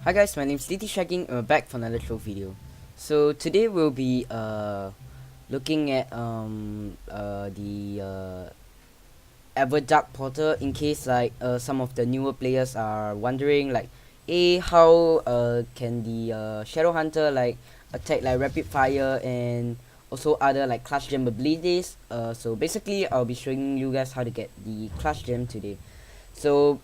Hi guys, my name is DTstriking and we're back for another Trove video. So today we'll be looking at the Everdark portal in case like some of the newer players are wondering like how can the Shadow Hunter like attack like rapid fire and also other like clutch gem abilities. So basically I'll be showing you guys how to get the clutch gem today. So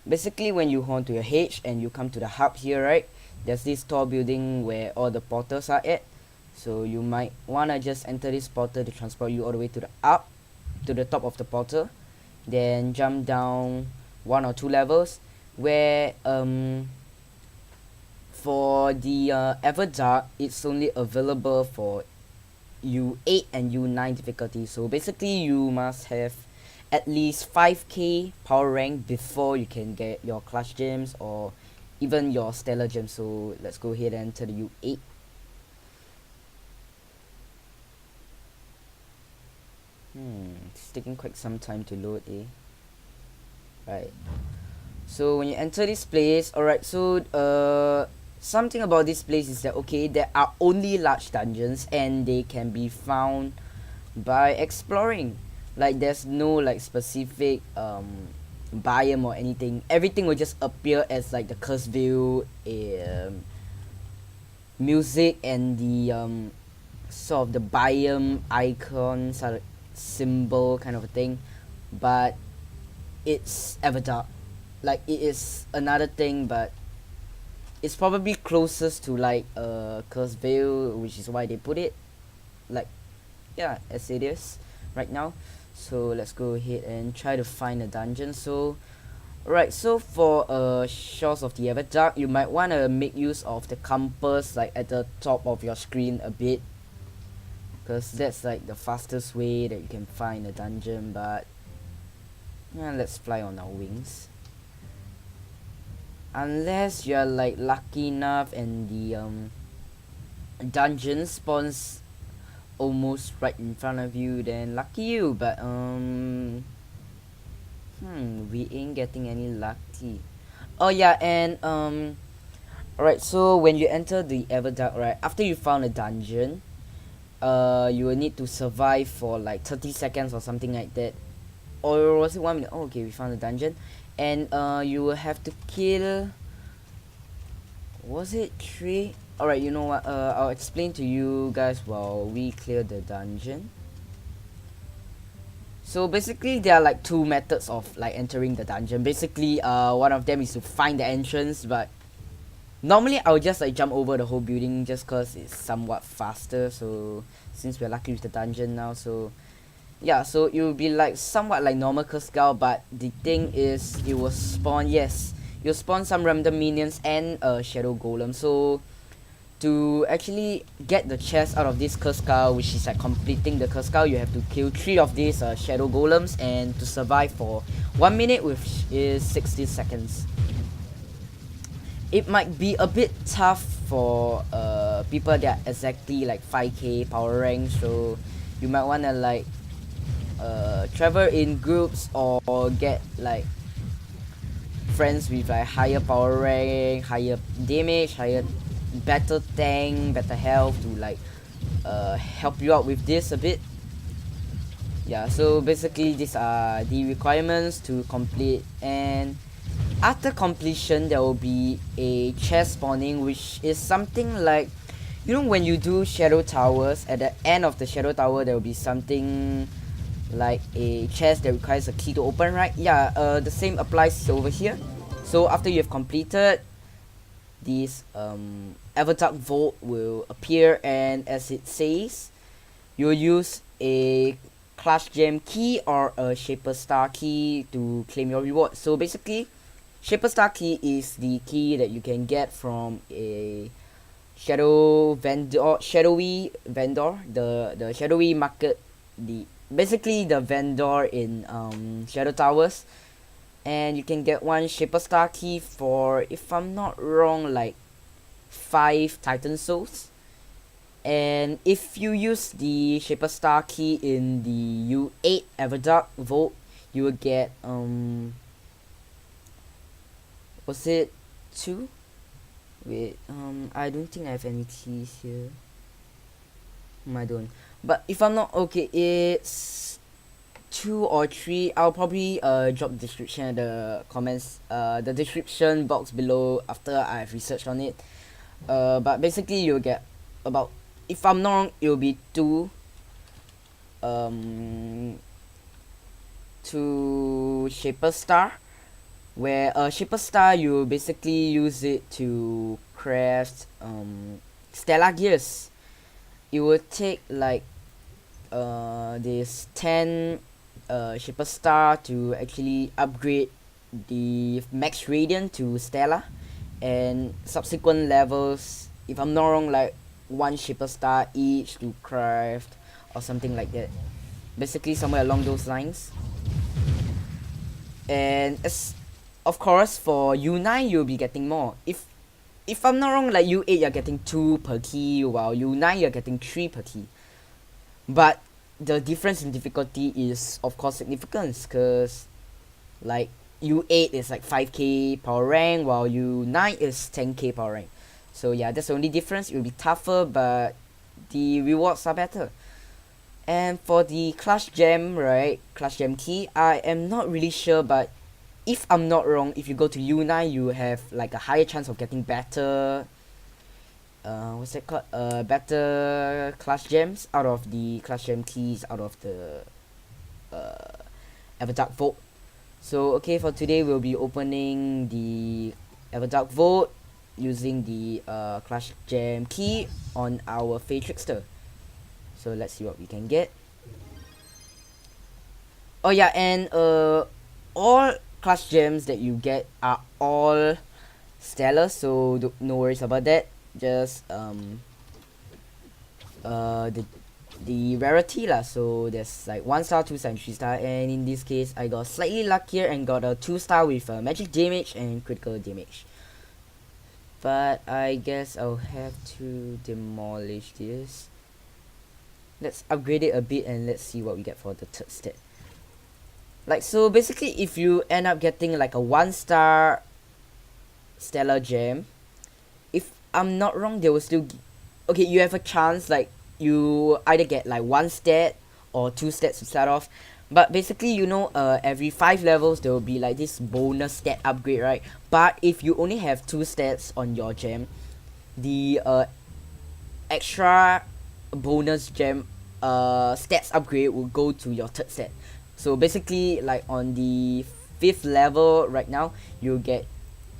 basically when you go to your H and you come to the hub here, right, there's this tall building where all the portals are at. So you might wanna just enter this portal to transport you all the way to the top of the portal, then jump down 1 or 2 levels where for the Everdark it's only available for U8 and U9 difficulty. So basically you must have at least 5k power rank before you can get your clutch gems or even your stellar gems. So let's go ahead and enter the U8. It's taking quite some time to load, Right. So when you enter this place, alright, so something about this place is that okay, there are only large dungeons and they can be found by exploring. Like there's no like specific biome or anything. Everything will just appear as like the curse view, music, and the sort of the biome icon sort of symbol kind of a thing. But it's Everdark. Like it is another thing, but it's probably closest to like curse veil, which is why they put it like as it is right now. So let's go ahead and try to find a dungeon. So alright, so for Shores of the Everdark, you might want to make use of the compass like at the top of your screen a bit, because that's like the fastest way that you can find a dungeon. But yeah, let's fly on our wings. Unless you're like lucky enough and the dungeon spawns almost right in front of you, then lucky you. But we ain't getting any lucky. Oh yeah, and alright, so when you enter the Everdark, right, after you found a dungeon, you will need to survive for like 30 seconds or something like that. Or was it 1 minute? Oh, okay, we found a dungeon. And you will have to kill, was it 3? Alright, you know what, I'll explain to you guys while we clear the dungeon. So basically there are like 2 methods of like entering the dungeon. Basically one of them is to find the entrance, but normally I would just like jump over the whole building just cause it's somewhat faster. So since we're lucky with the dungeon now, so yeah, so it will be like somewhat like normal curse skull, but the thing is it will spawn, yes, you'll spawn some random minions and a shadow golem. So to actually get the chest out of this curse skull, which is like completing the curse skull, you have to kill 3 of these shadow golems and to survive for 1 minute, which is 60 seconds. It might be a bit tough for people that are exactly like 5k power rank, so you might wanna like travel in groups or get like friends with like higher power rank, higher damage, better tank, better health to like help you out with this a bit. Yeah, so basically these are the requirements to complete, and after completion there will be a chest spawning, which is something like, you know, when you do shadow towers, at the end of the shadow tower there will be something like a chest that requires a key to open, right? Yeah, the same applies over here. So after you have completed this Everdark Vault will appear, and as it says, you'll use a clutch gem key or a shaper star key to claim your reward. So basically shaper star key is the key that you can get from a shadowy vendor, the shadowy market, the basically the vendor in shadow towers. And you can get 1 shaper star key for, if I'm not wrong, like 5 titan souls. And if you use the shaper star key in the U8 Everdark Vault, you will get was it 2? Wait, I don't think I have any keys here. I don't. But if I'm not okay, it's 2 or 3. I'll probably drop the description in the comments, the description box below after I've researched on it. But basically you'll get about, if I'm not wrong, it'll be 2 Shaper Star, where Shaper Star you basically use it to craft Stellar Gears. It will take like this 10 Shaper Star to actually upgrade the Max Radiant to Stellar, and subsequent levels, if I'm not wrong, like 1 Shaper Star each to craft or something like that, basically somewhere along those lines. And as of course for U9 you'll be getting more. If I'm not wrong, like U8 you're getting 2 per key, while U9 you're getting 3 per key. But the difference in difficulty is of course significant, because like U8 is like 5k power rank, while U9 is 10k power rank. So yeah, that's the only difference. It will be tougher, but the rewards are better. And for the Clash Gem, right, Clash Gem key, I am not really sure, but if I'm not wrong, if you go to U9 you have like a higher chance of getting better what's that called, better Clash Gems out of the Clash Gem keys out of the Everdark Vault. So okay, for today we'll be opening the Everdark Vault using the Clash Gem key on our Fey Trickster. So let's see what we can get. Oh yeah, and all Clash Gems that you get are all stellar, so no worries about that. Just the rarity lah. So there's like 1 star, 2 star, and 3 star, and in this case I got slightly luckier and got a 2 star with magic damage and critical damage. But I guess I'll have to demolish this. Let's upgrade it a bit and let's see what we get for the 3rd stat. Like, so basically if you end up getting like a 1 star stellar gem, if I'm not wrong, they will still okay, you have a chance, like you either get like 1 stat or 2 stats to start off. But basically, you know, every 5 levels there will be like this bonus stat upgrade, right? But if you only have 2 stats on your gem, the extra bonus gem stats upgrade will go to your 3rd stat. So basically, like on the 5th level right now, you'll get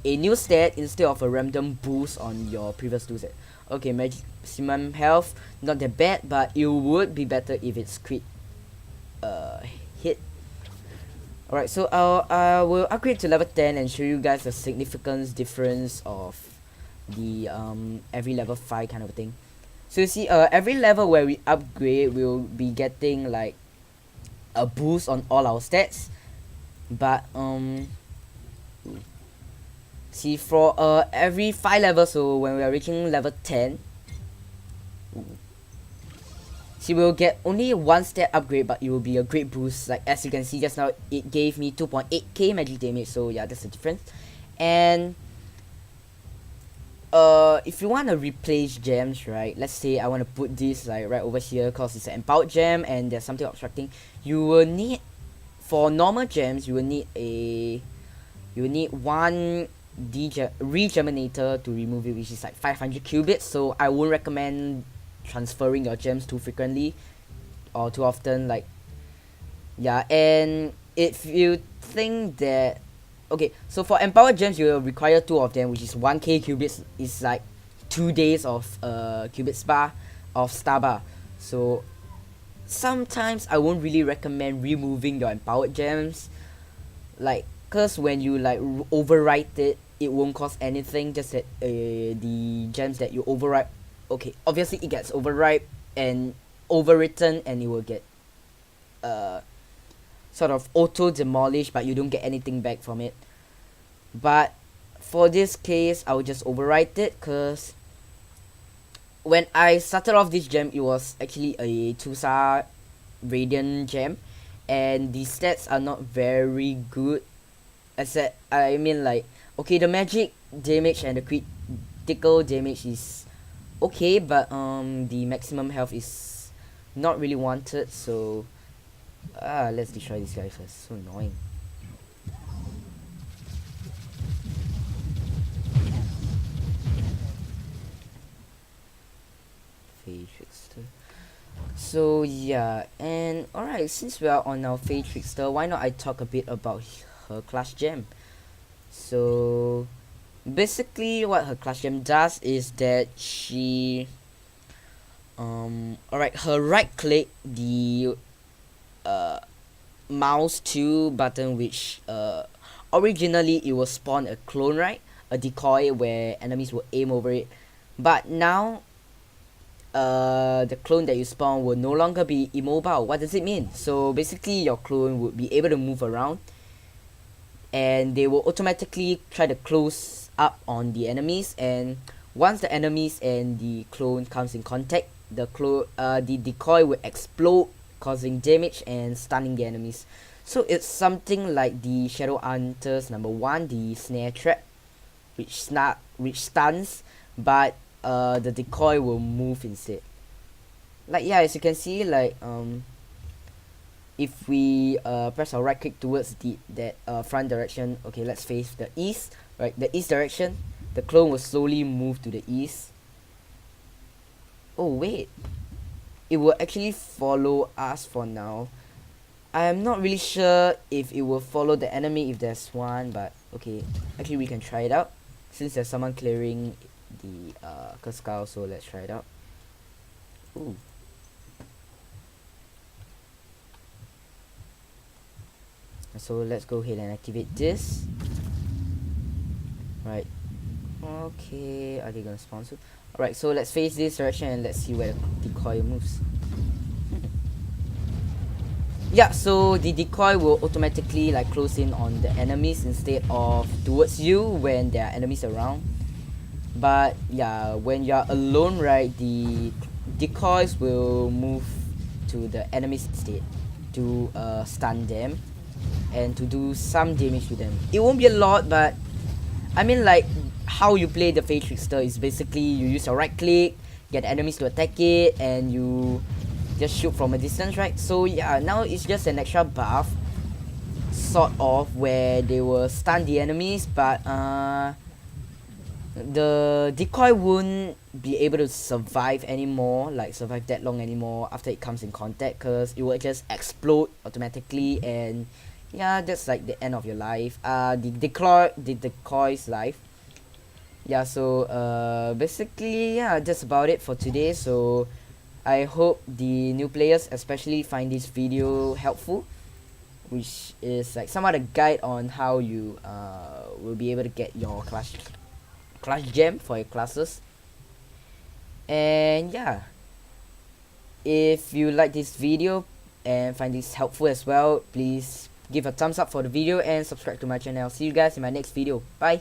a new stat instead of a random boost on your previous 2 stats. Okay, maximum health, not that bad, but it would be better if it's crit hit. Alright, so I will upgrade to level 10 and show you guys the significance difference of the every level 5 kind of thing. So you see, every level where we upgrade, we'll be getting like a boost on all our stats. But see, for every 5 levels, so when we are reaching level 10, see, we'll get only 1 stat upgrade, but it will be a great boost. Like as you can see just now, it gave me 2.8k magic damage, so yeah, that's the difference. And if you want to replace gems, right, let's say I want to put this like right over here because it's an empowered gem and there's something obstructing, you will need, for normal gems, you will need 1 regenerator to remove it, which is like 500 qubits. So I won't recommend transferring your gems too frequently or too often, like yeah. And if you think that, okay, so for empowered gems you will require 2 of them, which is 1k qubits, is like 2 days of qubits bar of star bar. So sometimes I won't really recommend removing your empowered gems, like, cause when you like overwrite it, it won't cost anything, just that the gems that you overwrite, okay, obviously it gets overwrite and overwritten and it will get sort of auto demolished, but you don't get anything back from it. But for this case, I will just overwrite it, cause when I started off this gem, it was actually a 2-star radiant gem, and the stats are not very good. I mean, like, okay, the magic damage and the crit critical damage is okay, but the maximum health is not really wanted, so let's destroy this guy first. So annoying. Fey Trickster. So yeah, and alright, since we are on our Fey Trickster, why not I talk a bit about her class gem. So basically what her class gem does is that she alright, her right click the mouse 2 button, which originally it will spawn a clone, right, a decoy where enemies will aim over it, but now the clone that you spawn will no longer be immobile. What does it mean? So basically your clone would be able to move around, and they will automatically try to close up on the enemies, and once the enemies and the clone comes in contact, the decoy will explode, causing damage and stunning the enemies. So it's something like the Shadow Hunters #1, the snare trap, which stuns, but the decoy will move instead. Like, yeah, as you can see, like if we press our right click towards that front direction, okay, let's face the east, right, the east direction, the clone will slowly move to the east. Oh wait, it will actually follow us for now. I am not really sure if it will follow the enemy if there's one, but okay, actually we can try it out since there's someone clearing the Kurskal, so let's try it out. Ooh. So let's go ahead and activate this. Right. Okay, are they gonna spawn soon? Alright, so let's face this direction and let's see where the decoy moves. Yeah, so the decoy will automatically like close in on the enemies instead of towards you when there are enemies around. But yeah, when you're alone, right, the decoys will move to the enemies instead to stun them and to do some damage to them. It won't be a lot, but I mean, like, how you play the Fey Trickster is basically you use your right click, get enemies to attack it, and you just shoot from a distance, right? So yeah, now it's just an extra buff, sort of, where they will stun the enemies, but the decoy won't be able to survive anymore, like survive that long anymore after it comes in contact, because it will just explode automatically, and yeah, that's like the end of your life, the decoy's life. Yeah, so basically, yeah, that's about it for today. So I hope the new players especially find this video helpful, which is like somewhat a guide on how you will be able to get your class gem for your classes. And yeah, if you like this video and find this helpful as well, please give a thumbs up for the video and subscribe to my channel. See you guys in my next video. Bye.